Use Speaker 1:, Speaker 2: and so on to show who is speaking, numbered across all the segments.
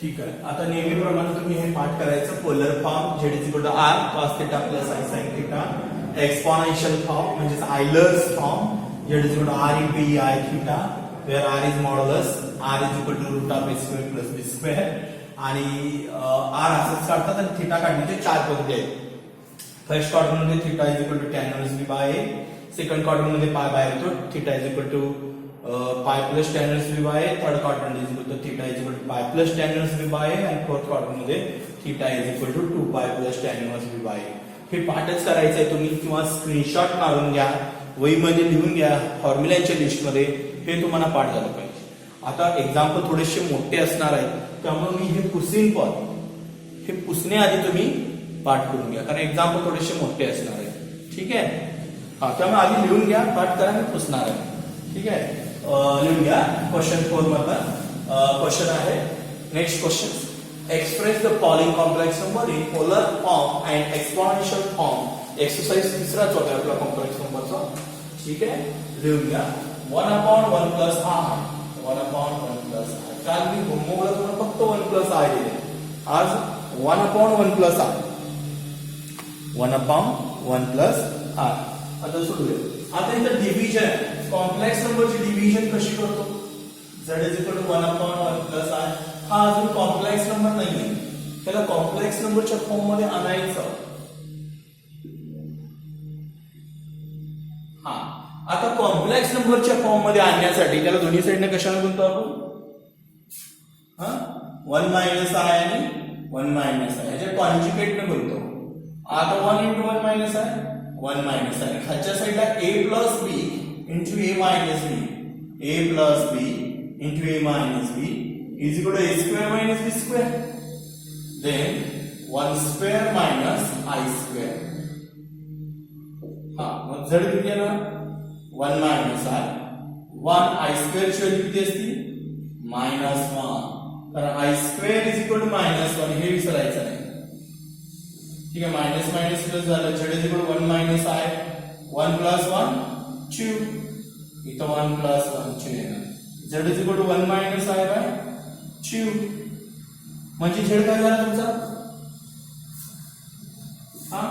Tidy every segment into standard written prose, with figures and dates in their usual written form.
Speaker 1: ठीक आहे. आता नेहमीप्रमाणे तुम्ही हे पाठ करायचं. Polar form Z is equal to R cos theta plus I sine theta. Exponential form म्हणजेच Euler's form Z is equal to R into E I theta where R is modulus R is equal to root of A square plus B square. आणि R असंच काढतात आणि theta काढण्याचे 4 पद्धती आहेत. First quadrant मध्ये theta is equal to tan inverse B by A. Second quadrant मध्ये pi by येतो. Theta is equal to pi plus tan inverse B by A. Third quadrant is equal to theta is equal to pi plus tan inverse B by A. आणि fourth quadrant मध्ये theta is equal to 2 pi plus tan inverse B by A. हे पाठच करायचंय तुम्ही किंवा screenshot मारून घ्या, वहीमध्ये लिहून घ्या फॉर्म्युलांच्या लिस्टमध्ये. हे तुम्हाला पाठ झालं पाहिजे. आता एक्झाम्पल थोडेसे मोठे असणार आहेत त्यामुळे मी हे पुसीन पण हे पुसण्याआधी तुम्ही पाठ करून घ्या कारण एक्झाम्पल थोडेसे मोठे असणार आहेत. ठीक आहे. हा त्यामुळे आधी लिहून घ्या, पाठ करा, मी पुसणार आहे. ठीक आहे. लिहून घ्या. क्वेश्चन 4 मधला क्वेश्चन आहे. Next question. Express the following complex number in polar form and exponential form. Exercise तिसराच होता आपला कॉम्प्लेक्स नंबरचा. ठीक आहे. लिहून घ्या. 1/1 प्लस आय. 1/1 plus I. काल मी होमवर्कला तुम्हाला फक्त 1 प्लस आय दिले. आज 1/1 प्लस आय. 1/1 plus I. आता सोडूया. आता इथं डिव्हिजन कॉम्प्लेक्स नंबरची डिव्हिजन कशी करतो. z is equal to 1/1 plus i. हा अजून कॉम्प्लेक्स नंबर नाहीये. त्याला कॉम्प्लेक्स नंबरच्या फॉर्म मध्ये आणायचं. हा आता कॉम्प्लेक्स नंबरच्या फॉर्म मध्ये आणण्यासाठी त्याला दोन्ही साईडने कशाने गुणतो आपण. 1 मायनस आय आणि 1 मायनस आय याच्या कॉन्जुगेट ने गुणतो. आता 1 into 1 minus i 1 minus i. खालच्या साईडला a plus B into a minus B. a plus B into a minus B is equal to a square minus b square. Then 1 square minus i square. हा मग z किती आहे ना 1 minus i. 1 i square ची value किती असते -1. कारण i स्क्वेअर इज इक्वल टू -1 हे विसरायचं नाही. ठीक आहे. मायनस मायनस प्लस झालं. z is equal to 1 minus i. 1 plus 1 2. इथं 1 प्लस 1 2 येणार. z is equal to 1 minus i by 2. म्हणजे z काय झाला तुमचा हा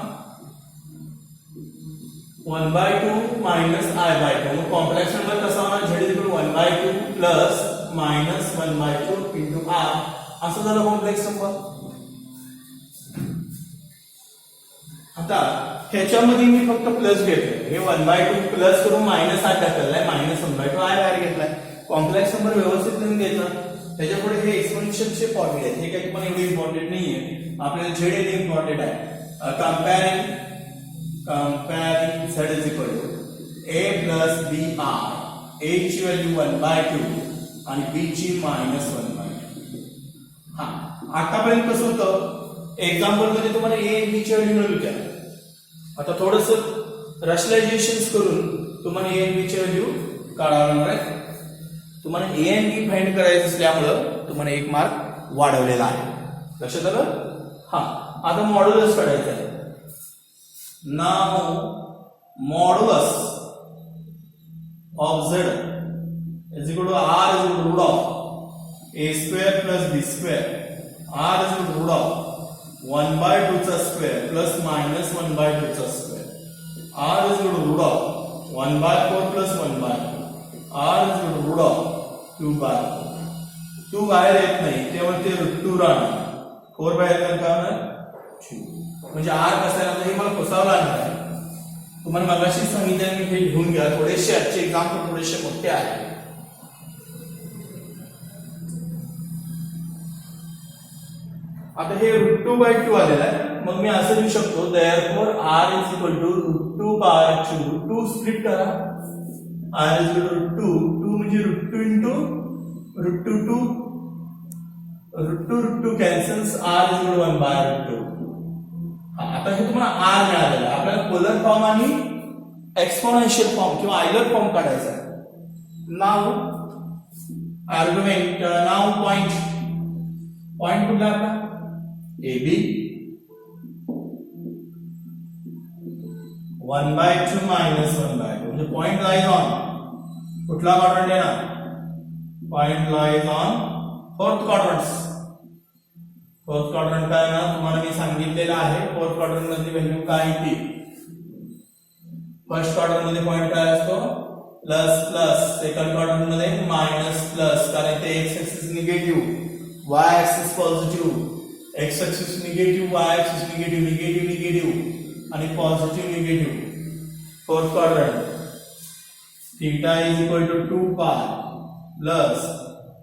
Speaker 1: 1/2 मायनस आय बाय 2. मग कॉम्प्लेक्स नंबर कसा होणार. z is equal to 1/2 plus minus 1/2 into i. असं झालं कॉम्प्लेक्स नंबर. आता ह्याच्यामध्ये मी फक्त प्लस घेतोय. हे 1/2 प्लस करून मायनस आय टाकलाय. मायनस 1/2 आय बाहेर घेतलाय. कॉम्प्लेक्स नंबर व्यवस्थित लिहून घ्यायचा. त्याच्यापुढे हे एक्सपोनेन्शियलचे फॉर्म्युले आहेत. हे काही तुम्हाला एवढे इम्पॉर्टंट नाहीये. आपल्याला झेड हे इम्पॉर्टंट आहे. Comparing z is equal to a plus B i. a ची व्हॅल्यू 1/2 आणि b ची -1/2. हा आतापर्यंत कसं होतं एक्झाम्पल मध्ये तुम्हाला a आणि b ची व्हॅल्यू मिळू द्या. आता थोडस रॅशनलायझेशन करून तुम्हाला a आणि b ची व्हॅल्यू काढावं लागणार आहे. तुम्हाला a आणि b फाइंड करायचं असल्यामुळं तुम्हाला 1 मार्क वाढवलेला आहे. लक्षात आलं. हा आता मॉड्युलस काढायचं आहे. नाव modulus of z is equal to r is equal to root of a square plus b square. r is equal to root of 1/2 चा स्क्वेअर प्लस मायनस 1/2 चा square. r is equal to root of 1/4 plus 1/2. r is equal to root of 2/4. 2 बाहेर येत नाही तेव्हा ते √2 राहणार. 4 बाहेर येणार का होणार 2. म्हणजे r कसा आहे आता हे मला पुसावं लागणार आहे. तुम्हाला मगाशी सांगितलं मी हे लिहून घ्या. थोडेसे आजचे एक्झाम्पल थोडेसे मोठे आहेत. आता हे √2/2 आलेलं आहे. मग मी असं लिहू शकतो therefore r is equal to √2/2. 2 split करा. r इज इक्वल टू √2 म्हणजे √2 into √2 √2 cancels. r is equal to 1/√2. आता हे तुम्हाला r मिळालेलं आहे. आपल्याला पोलर फॉर्म आणि एक्सपोनेन्शियल फॉर्म किंवा आयलर फॉर्म काढायचा आहे. नाव आर्ग्युमेंट नाव पॉइंट कुठला आपला AB 1/2 मायनस 1/2 म्हणजे पॉइंट लाईज ऑन कुठला क्वाड्रंट आहे ना. Point lies on fourth quadrant. Fourth quadrant काय ना तुम्हाला मी सांगितलेलं आहे फोर्थ क्वाड्रंट मध्ये व्हॅल्यू काय ती फर्स्ट क्वाड्रंट मध्ये पॉइंट काय असतो प्लस प्लस सेकंड क्वाड्रंट मध्ये मायनस प्लस कारण ते X axis negative Y axis positive X axis negative Y axis negative negative negative आणि positive negative fourth quadrant theta is equal to 2 pi plus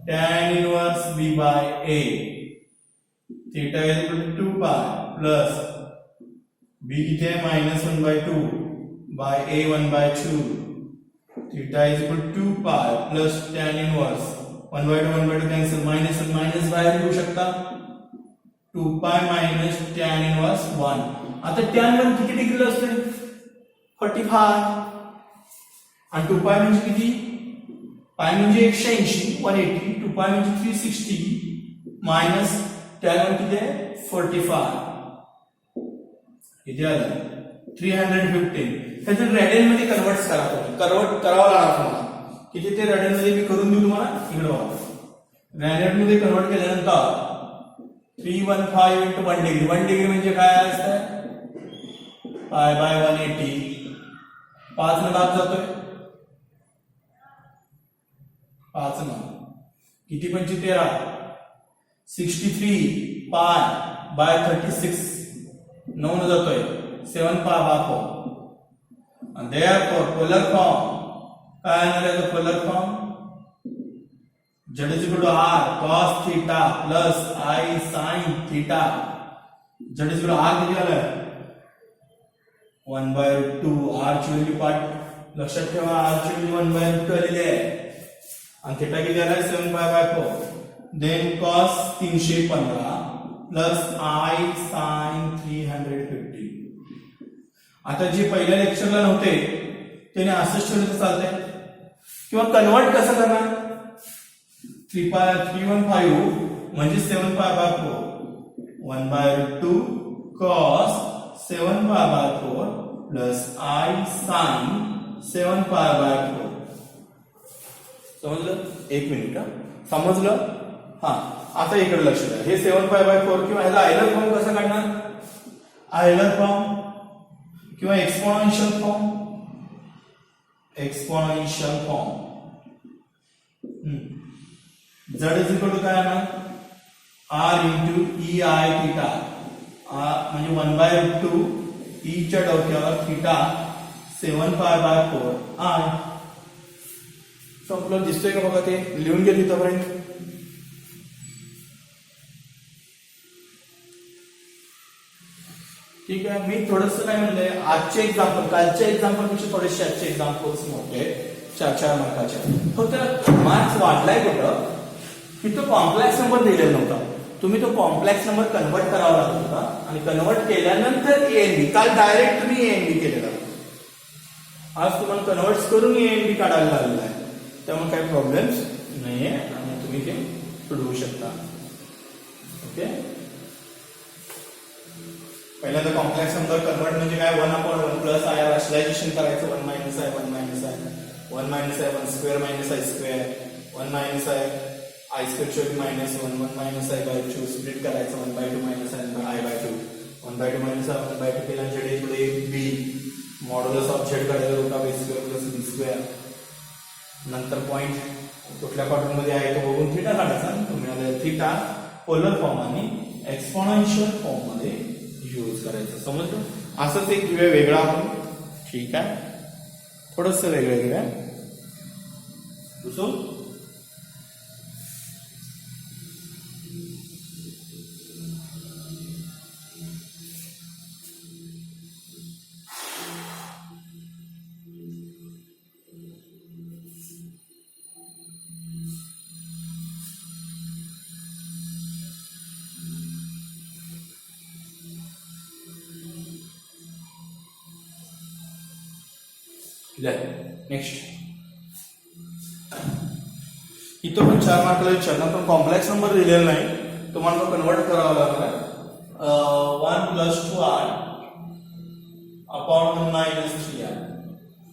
Speaker 1: tan inverse b by a theta is equal to 2 pi plus b किती आहे minus 1 by 2 by a 1 by 2 theta is equal to 2 pi plus tan inverse 1 by 2 cancel minus 1 minus बाहेर घेऊ शकता 2 pi minus tan inverse 1 आता tan 1 किती डिग्रीला असते 45 आणि 2 pi म्हणजे किती पाय म्हणजे 180 180 2 पाय म्हणजे 360 मायनस tan 1 किती आहे 45 किती आलं 315 त्याचे रेडियन मध्ये कन्वर्ट करा तुम्ही कन्वर्ट करावं लागणार तुम्हाला किती ते रेडियन मध्ये मी करून देऊ तुम्हाला इकडे बघा रेडियन मध्ये कन्वर्ट केल्यानंतर 315 into 1 डिग्री 1 डिग्री म्हणजे काय असतं पाय बाय 180 5 ने भाग जातोय 5 ना किती पंची 13 63 पाय बाय 36 9 न जातोय 7 पाय बाको and therefore polar form काय येणार आहे polar form z is equal to r cos theta plus I sin theta z is equal to r किती आलं 1/2 r ची व्हॅल्यू पाठ लक्षात ठेवा r ची व्हॅल्यू 1/2 आलेली आहे आणि थीटा किती आला 7 pi by 4 then cos 315 plus I sin 350 आता जे पहिल्या लेक्चरला नव्हते त्याने असंच ठेवलं तर चालतंय किंवा कन्वर्ट कसं करणार 315 म्हणजे 7 pi by 4 1/2 cos 7 pi by 4 plus I sin 7 pi by 4 समजलं एक मिनिट समजलं हा आता इकडे लक्ष द्या हे 7 पाय बाय 4 किंवा ह्याचा आयलर फॉर्म कसा काढणार आयलर फॉर्म किंवा exponential form z is equal to काय ना r into ei theta म्हणजे 1/2 e च्या डोक्यावर थीटा 7 पाय बाय 4 i संपलं दिसतोय का बघा ते लिहून घ्या तिथपर्यंत ठीक आहे मी थोडस काय म्हणलंय आजचे एक्झाम्पल कालच्या एक्झाम्पल पेक्षा थोडेसे आजचे एक्झाम्पल्स मोठे 4 मार्काचे फक्त मार्क्स वाढलाय कुठं तिथं कॉम्प्लेक्स नंबर दिलेला नव्हता तुम्ही तो कॉम्प्लेक्स नंबर कन्वर्ट करावा लागत होता आणि कन्वर्ट केल्यानंतर एएनबी काल डायरेक्ट तुम्ही एएनबी केलेला आज तुम्हाला कन्वर्ट करून एएनबी काढायला लागलेला आहे त्यामुळे काही प्रॉब्लेम्स नाहीये आणि तुम्ही ते सोडवू शकता ओके पहिल्यांदा कॉम्प्लेक्स नंबर कन्वर्ट म्हणजे काय 1/1 प्लस आय रॅशनलायझेशन करायचं 1 minus i 1 minus i 1 minus i 1 square minus i square 1 minus i i square minus 1 1 minus i by 2 split करायचं 1/2 minus i by 2 1/2 minus i 1/2 केला z इकडे b modulus of z काढायचं root of a square plus b square नंतर point कुठल्या quadrant मध्ये आहे तो बघून थीटा काढायचा तो मिळाला थीटा पोलर फॉर्म आणि एक्सपोनेन्शियल फॉर्म मध्ये यूज करायचं समजलं असंच एक वेगळा आपण ठीक आहे थोडंसं वेगळं घेऊया दुसरं नेक्स्ट इथं पण 4 मार्कला विचारणार पण कॉम्प्लेक्स नंबर दिलेला नाही तुम्हाला तो कन्वर्ट करावा लागणार 1 + 2r अपॉन 1 - 3r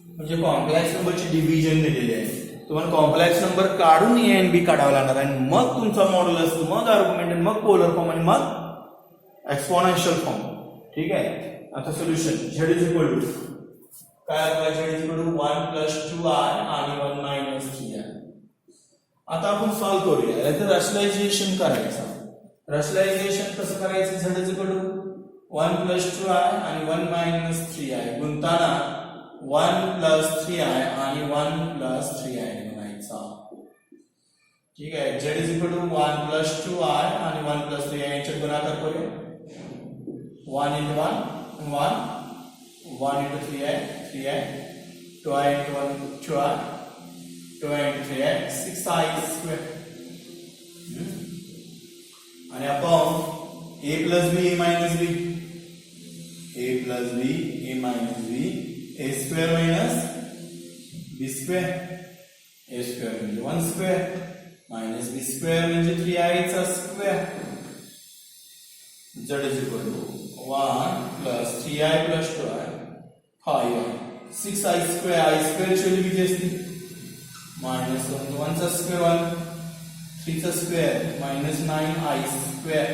Speaker 1: म्हणजे कॉम्प्लेक्स नंबरची डिव्हिजन दिलेली आहे तुम्हाला कॉम्प्लेक्स नंबर काढून ए आणि बी काढावा लागणार आणि मग तुमचा मॉड्युलस मग आर्ग्युमेंट मग पोलर फॉर्म आणि मग एक्सपोनेन्शियल फॉर्म. ठीक आहे. आता solution z is equal to काय आपला z is equal to 1 plus 2i आणि 1 मायनस 3i. आता आपण सॉल्व करूया. याचं रॅशनलायझेशन करायचं. रॅशनलायझेशन कसं करायचं? z is equal to 1 plus 2i आणि 1 मायनस 3i गुणताना 1 प्लस 3i आणि 1 प्लस 3i बनायचा. ठीक आहे. z is equal to 1 plus 2i आणि 1 प्लस 3i यांच्यात गुणाकार करूया. 1 into 1 1 into 3i 3i 2i into 1 2i 2i into 3i 6i square. आणि आपण a plus b a minus b a plus b a minus b a square minus b square a square म्हणजे 1 square minus b square म्हणजे 3i चा square. z is equal to 1 plus 3i plus 2i 5i 6i square i square ची value किती असते? minus 1 1 चा square 1 3 चा square minus 9i square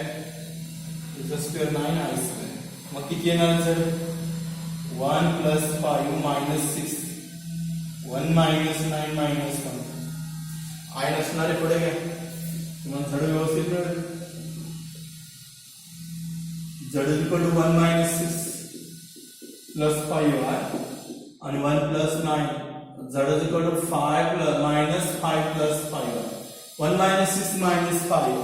Speaker 1: 3 चा square 9i square. मग किती येणार z? 1 plus 5 minus 6 1 minus 9 minus 1 i नसणारे पुढे घ्या. तुम्हाला z व्यवस्थित मिळेल. z is equal to 1 minus 6 plus 5i and 1 plus 9. z is equal to 5 plus minus 5 plus 5i. 1 minus 6 minus 5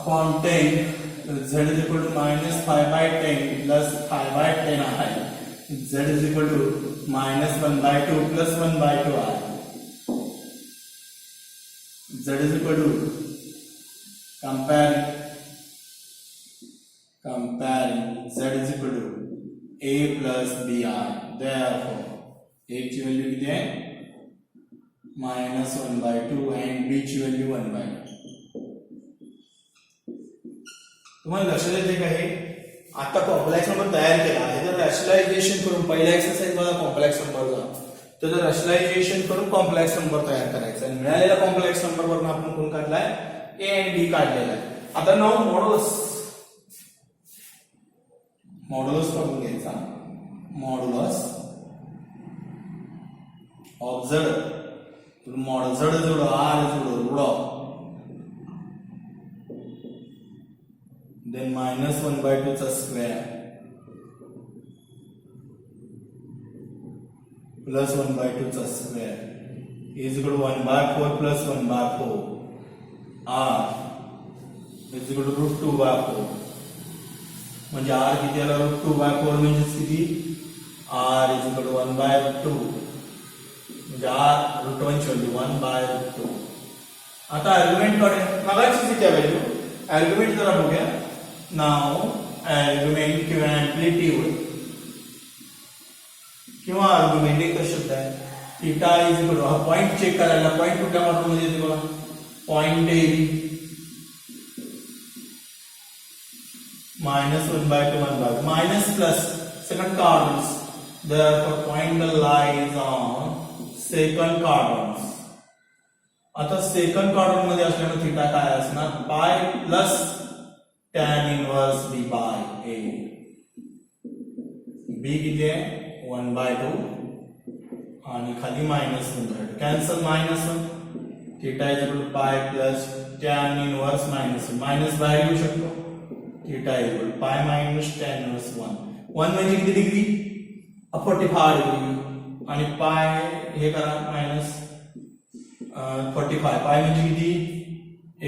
Speaker 1: upon 10. Z is equal to minus 5 by 10 plus 5 by 10i. Z is equal to minus 1 by 2 plus 1 by 2i. Z is equal to comparing z is equal to a plus bi. Therefore a ची value किती आहे? minus 1 by 2 and b ची value 1 by 2. तुम्हाला लक्षात येते का हे? आता कॉम्प्लेक्स नंबर तयार केला आहे तर रॅशनलायझेशन करून पहिला एक्सरसाइज बघा कॉम्प्लेक्स नंबरचा. तर रॅशनलायझेशन करून कॉम्प्लेक्स नंबर तयार करायचा आणि मिळालेल्या कॉम्प्लेक्स नंबर वरून आपण कोण काढलाय? a आणि b काढलेला आहे. आता नाव मॉड्युलस करून घ्यायचा. Modulus of z z Jodo r Jodo Jodo then minus 1 by 2 चा square plus 1 by 2 चा square is equal to 1 by 4 plus 1 by 4 r is equal to root 2 by 4. म्हणजे r किती आला? root 2 by 4 म्हणजे किती? r is equal to 1 by root 2 म्हणजे r root 1 ची value 1 by root 2. आता आर्ग्युमेंट कडे मगाची किती व्हॅल्यू? आर्ग्युमेंट जरा बघूया. नाव आर्ग्युमेंट किंवा एम्प्लिट्यूड किंवा आर्ग्युमेंट एक शब्द आहे. थीटा इज इक्वल टू हा पॉइंट चेक करायला पॉइंट कुठल्या मॉडेल मध्ये येते बघा? Point A minus 1 by 2 1 by 2 minus plus second quadrants. Therefore point lies on second quadrants. आता सेकंड क्वाड्रंट मध्ये असल्यामुळे थीटा काय असणार? Pi plus tan inverse b by a. b किती आहे? 1 by 2 आणि खाली minus 1 by 2 cancel minus 1. Theta is equal to pi plus tan inverse minus 1 minus बाहेर येऊ शकतो. Theta equal pi minus tan inverse 1 1 म्हणजे किती डिग्री? 45 डिग्री आणि पाय हे करा मायनस 45 पाय म्हणजे किती?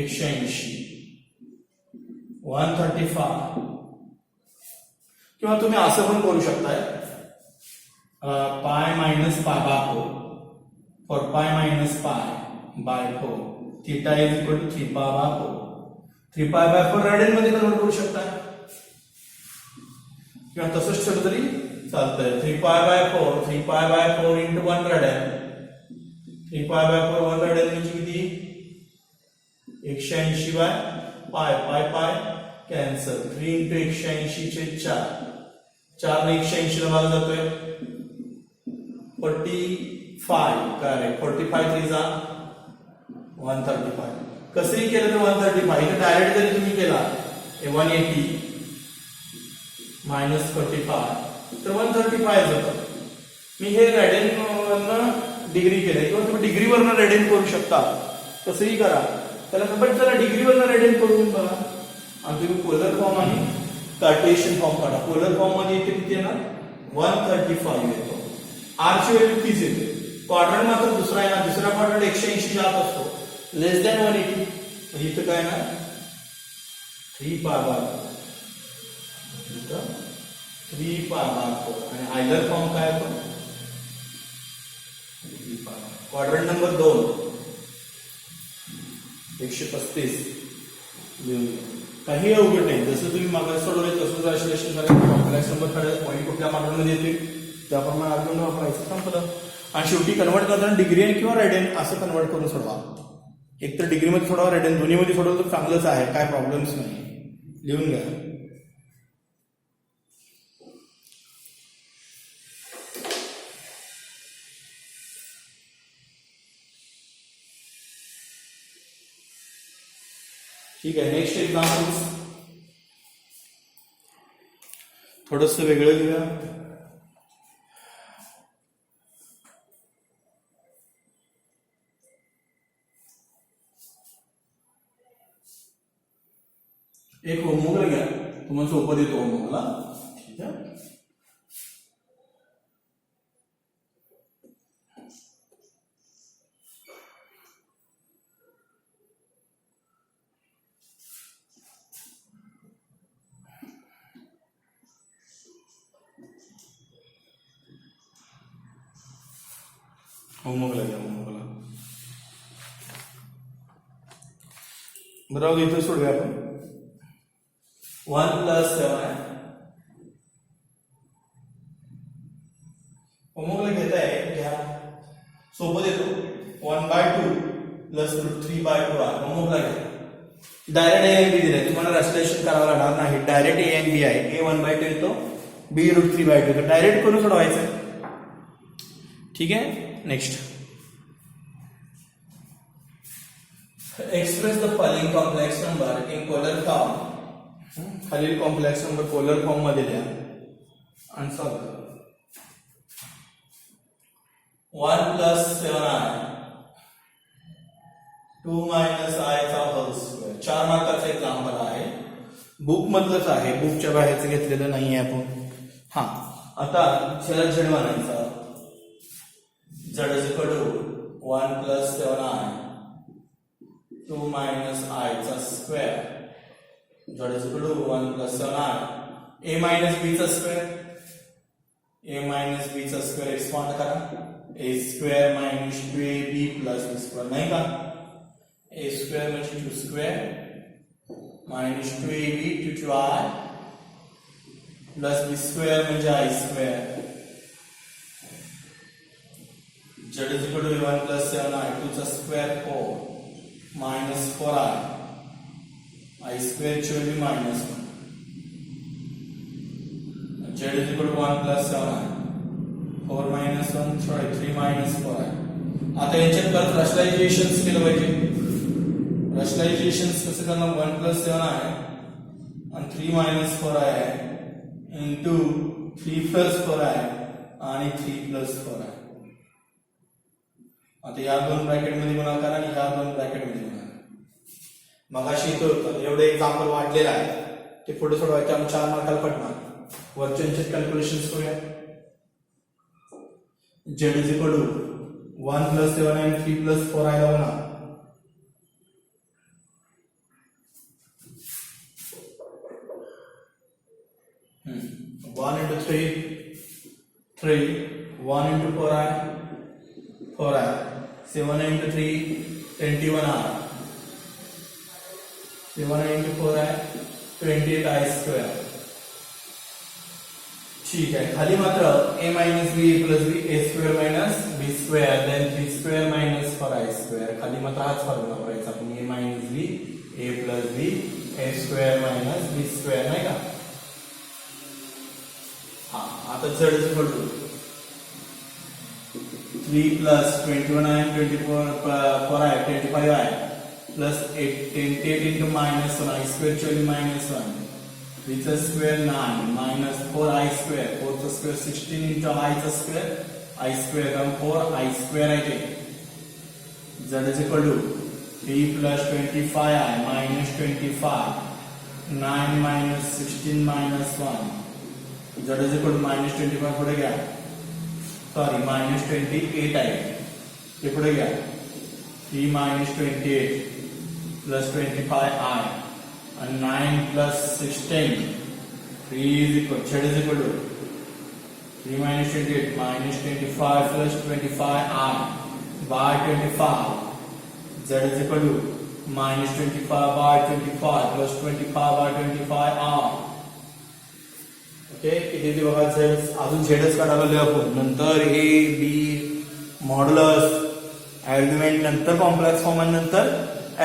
Speaker 1: 180 135. किंवा तुम्ही असं पण करू शकताय pi minus pi by 4 for pi minus pi by 4 theta is equal to 3 pi by 4 3 pi by 4 radian मध्ये कन्वर्ट करू शकताय किंवा तसंच ठेवलं तरी चालतंय. 3 pi by 4 3 pi by 4 into 1 radian 3 pi by 4 1 radian म्हणजे किती? 180 बाय पाय पाय पाय कॅन्सल 3 into 180 चे 4 4 ने 180 ला भाग जातोय 45 करेक्ट 45 3 जा 135. कसंही केलं तर 135 इथे डायरेक्ट जरी तुम्ही केला 180 मायनस 45 तर 135 जातं. मी हे रेडियन वरनं डिग्री केलंय किंवा तुम्ही डिग्रीवरनं रेडियन करू शकता, कसंही करा. त्याला पण चला डिग्रीवरनं रेडियन करून बघा आणि तुम्ही पोलर फॉर्म आणि कार्टेशियन फॉर्म काढा. पोलर फॉर्म मध्ये इथे किती येणार 135 येतो. आर ची व्हॅल्यू 30 येते. क्वाड्रंट मात्र दुसरा आहे ना, दुसरा क्वाड्रंट 180 जात असतो, लेस दॅन 180. म्हणजे इथं काय ना 3 पाय बार, इथं 3 पाय बार आणि आयलर फॉर्म काय होतो क्वाड्रंट नंबर 2 135 लिहून काही अवघड नाही. जसं तुम्ही मागे सोडवले तसंच आयसोलेशन करायचं. कॉम्प्लेक्स नंबर काढायचा, पॉईंट कुठल्या क्वाड्रंटमध्ये येते त्याप्रमाणे आर्ग्युमेंट वापरायचं, संपलं. आणि शेवटी कन्वर्ट करताना डिग्री किंवा रेडियन असं कन्वर्ट करून सोडवा. एक तर डिग्रीमध्ये सोडवा, रेडियन दोन्हीमध्ये सोडवलं तर चांगलंच आहे, काय प्रॉब्लेम्स नाही. लिहून घ्या. ठीक आहे. नेक्स्ट एक्झाम्पल थोडस वेगळं लिहूया. एक होमवर्क घ्या, तुम्हाला सोपं देतो होमवर्कला. ठीक आहे. होमवर्कला घ्या, होमवर्कला. बरोबर इथं सोडूया आपण. 1 + 7 आहे. होमवर्कला घेताय घ्या, सोपं देतो. 1/2 + √3/2 आहे. होमवर्कला घ्या. डायरेक्ट ए एन बी दिले, तुम्हाला रॅशनलायझेशन करावं लागणार नाही. डायरेक्ट ए एन बी आहे. ए 1/2 येतो, बी √3/2 येतो. डायरेक्ट करून सोडवायचं. ठीक आहे. Next, express the following complex number in polar form. खालील कॉम्प्लेक्स नंबर पोलर फॉर्म मध्ये द्या आणि सॉल्व करा. 1 + 7i 2 - i चा होल स्क्वेअर. 4 मार्काचा एक्झाम्पल आहे, बुक मधलंच आहे, बुकच्या बाहेरचं घेतलेलं नाहीये आपण. हा, आता त्याला झेड म्हणायचा. z = 1 + 7i 2 - i चा square. z = 1 + 7i a - b चा स्क्वेअर. a - b चा स्क्वेअर एक्सपांड करा. a² - 2ab + b² नाही का. a² म्हणजे 2² - 2ab 2i + b² म्हणजे i². z = 1 + 7i 2 चा स्क्वेअर 4 - 4i i² ची व्हॅल्यू -1. z = 1 + 7i 4 - 1 3 - 4i. आता याच्यात परत रॅशनलायझेशन केलं पाहिजे. रॅशनलायझेशन कसं करणार. 1 + 7i आणि 3 - 4i इंटू 3 + 4i आणि 3 + 4i. आता या दोन ब्रॅकेट मध्ये गुणाकार आणि या दोन ब्रॅकेट मध्ये गुणाकार. मगाशी इथं होतं एवढे एक्झाम्पल वाढलेलं आहे, ते पुढे सोडवायचे. आम्ही 4 मार्काला पडणार. वरच्यांचे कॅल्क्युलेशन करूया. z = 1 + 7 आणि 3 + 4i ला बना. One into 3, 1 into 4i, 4i, 7 into 3, 21i, 7 into 4i, 28i². ठीक आहे. खाली मात्र a - b + b a² - b², then 3² - 4i². खाली मात्र हाच फॉर्म्युला वापरायचा आपण. a - b a + b a² - b² नाही का. हा, आता z = 3 + 21i 4i 25i plus 8 into minus 1 I square actually minus 1 with a square 9 minus 4 I square 4 to square 16 into I square come 4 I square I take z is equal to 3 plus 25 I minus 25 9 minus 16 minus 1 z is equal to minus 25 पुढे घ्या sorry minus 28 आहे हे पुढे घ्या 3 minus 28 plus 25 I and 9 plus 16 3 is equal z is equal to 3 minus 28 minus 25 plus 25 I by 25 z is equal to minus 25 by 25 plus 25 by 25 I okay किती ती बघा z अजून zच काढायला लागलो आपण नंतर a b मॉड्युलस आर्ग्युमेंट नंतर complex form आणि नंतर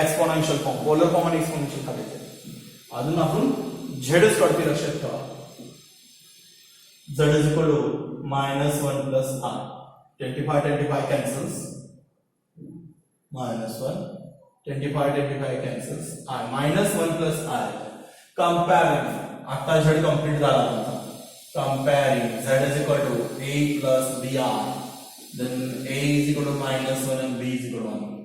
Speaker 1: एक्सपोनेन्शियल फॉर्म पोलर फॉर्म आणि एक्सपोनेन्शियल काढायचे अजून आपण झेडच काढते लक्षात ठेवा z is equal to minus 1 plus I 25 cancels minus 1 25 cancels I minus 1 plus I comparing आता z कंप्लीट झाला आता comparing z is equal to a plus br then a is equal to minus 1 and b is equal to 1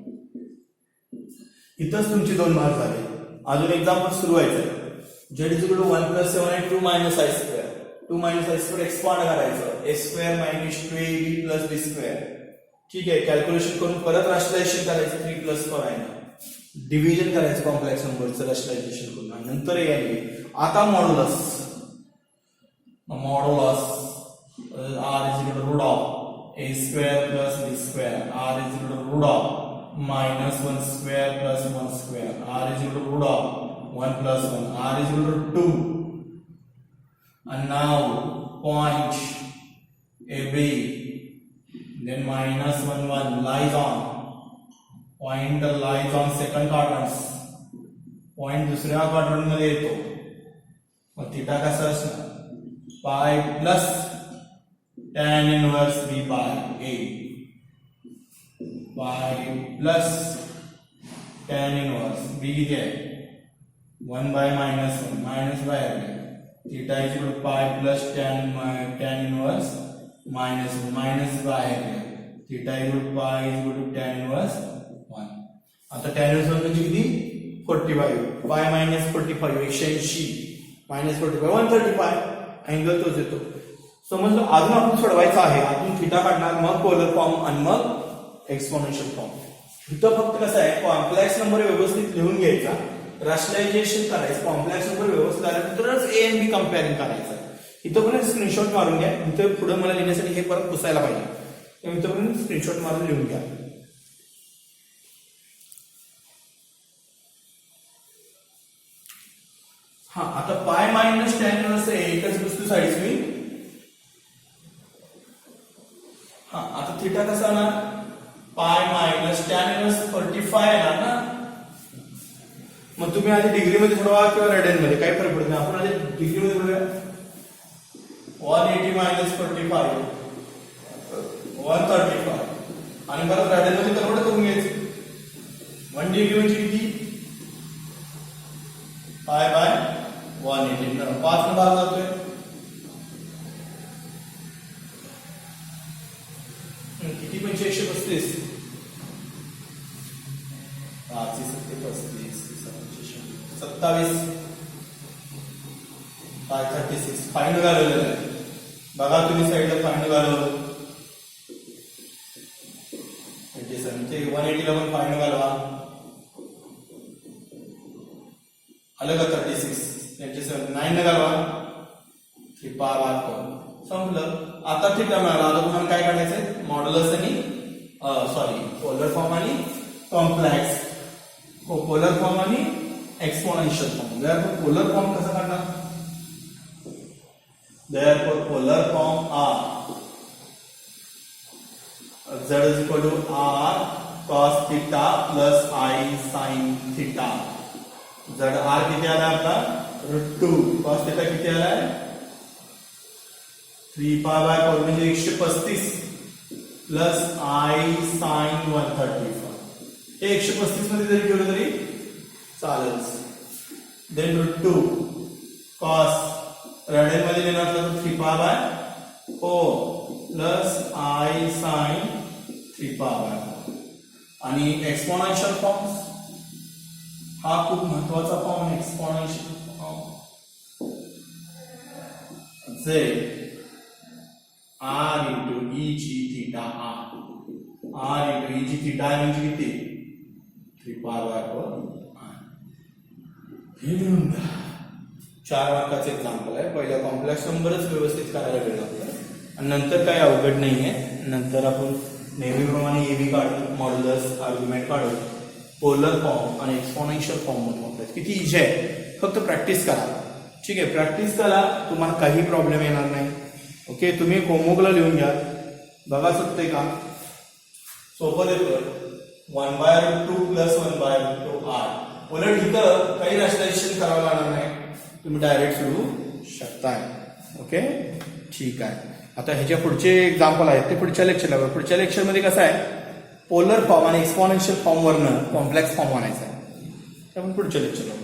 Speaker 1: इथंच तुमचे दोन mark झाले अजून example सुरू व्हायचं z is equal to 1 plus 7 and 2 minus I square 2 minus I square expand करायचं a square minus 2ab plus b square ठीक आहे कॅल्क्युलेशन करून परत रॅशनलायझेशन करायचं 3 plus 4 आहे डिव्हिजन करायचं कॉम्प्लेक्स नंबरचं रॅशनलायझेशन करून आणि नंतर हे आहे आता modulus r is equal to root of a square plus b square r is equal to root of minus 1 square plus 1 square r is equal to root of 1 plus 1 r is equal to 2 and now point AB then minus 1 1 lies on point lies on second quadrant point दुसऱ्या quadrant मध्ये येतो मग theta कसा असणार pi plus tan inverse b by a by plus tan inverse b किती आहे 1 by minus 1 minus by theta is equal to pi plus tan inverse minus 1 minus by theta is equal to pi is equal to tan inverse 1 आता tan inverse 1 म्हणजे किती 45 pi minus 45 180 minus 45 135 angle तोच येतो समजलं अजून आपण सोडवायचं आहे अजून थीटा काढणार मग पोलर फॉर्म आणि मग एक्सपोनेन्शियल फॉर्म इथं फक्त कसं आहे कॉम्प्लेक्स नंबर व्यवस्थित लिहून घ्यायचा रॅशनलायझेशन करायचं कॉम्प्लेक्स नंबर व्यवस्थित आल्यानंतरच ए एंड बी कंपेअरिंग करायचं इथं पण स्क्रीनशॉट मारून घ्या इथं पुढे मला लिहिण्यासाठी हे परत पुसायला पाहिजे इथं पण स्क्रीनशॉट मारून लिहून घ्या हा आता पाय मायनस टॅन इनवर्स एकच वस्तू साईड मी हा आता थीटा कसा ना पाय मायनस टॅन इनवर्स 45 येणार ना मग तुम्ही आधी डिग्री मध्ये सोडवा किंवा रेडियन मध्ये काही फरक पडत नाही आपण आधी डिग्री मध्ये सोडूया 180 मायनस 45 135 आणि परत रेडियन मध्ये कन्वर्ट करून घ्यायचं 1 डिग्री म्हणजे किती पाय बाय 180 5 ने भाग जातोय किती 135 5 35 27 536 फाइंड घालवलेलं आहे बघा तुम्ही साईडला फाइंड घालवलं 87 ते 180 ला पण फाइंड घालवा आलं का 36 87 9 ने घालवा 3 5 संपलं आता थीटा मिळाला आता तुम्हाला काय काढायचंय मॉड्युलस आणि सॉरी पोलर फॉर्म आणि कॉम्प्लेक्स पोलर फॉर्म आणि exponential form therefore polar form कसा काढणार therefore polar form r z is equal to r cos theta plus I sin theta z r किती आला आपला √2 cos theta किती आलाय 3 pi by 4 म्हणजे 135 प्लस I sin 135 हे 135 मध्ये जरी केलं तरी चालेल. देन √2 कॉस रॅडियन मध्ये लिहिणार असलं तर 3π/4 प्लस I sin 3π/4. आणि एक्सपोनेन्शियल फॉर्म हा खूप महत्वाचा फॉर्म आहे. एक्सपोनेन्शियल फॉर्म जे r into e g theta r into e g theta म्हणजे किती 3π/4. हे लिहून घ्या. 4 मार्काचे एक्झाम्पल आहे. पहिला कॉम्प्लेक्स नंबरच व्यवस्थित करायला वेळ लागतो आणि नंतर काही अवघड नाहीये. नंतर आपण नेहमीप्रमाणे एबी काढू, मॉड्युलस आर्ग्युमेंट काढू, पोलर फॉर्म आणि एक्सपोनेन्शियल फॉर्म मध्ये वापरायचं. किती इझी आहे, फक्त प्रॅक्टिस करा. ठीक आहे, प्रॅक्टिस करा, तुम्हाला काही प्रॉब्लेम येणार नाही. ओके, तुम्ही होमवर्कला लिहून घ्या. बघा शकते का, सोपं देतो. 1/√2 प्लस 1/√2 r. उलट इथं काही रॅशनलायझेशन करावं लागणार नाही, तुम्ही डायरेक्ट सोडवू शकताय. ओके, ठीक आहे. आता ह्याच्या पुढचे एक्झाम्पल आहेत ते पुढच्या लेक्चरला. पुढच्या लेक्चरमध्ये कसं आहे, पोलर फॉर्म आणि एक्सपोनेन्शियल फॉर्म वरनं कॉम्प्लेक्स फॉर्म आणायचा आहे. आपण पुढच्या लेक्चरला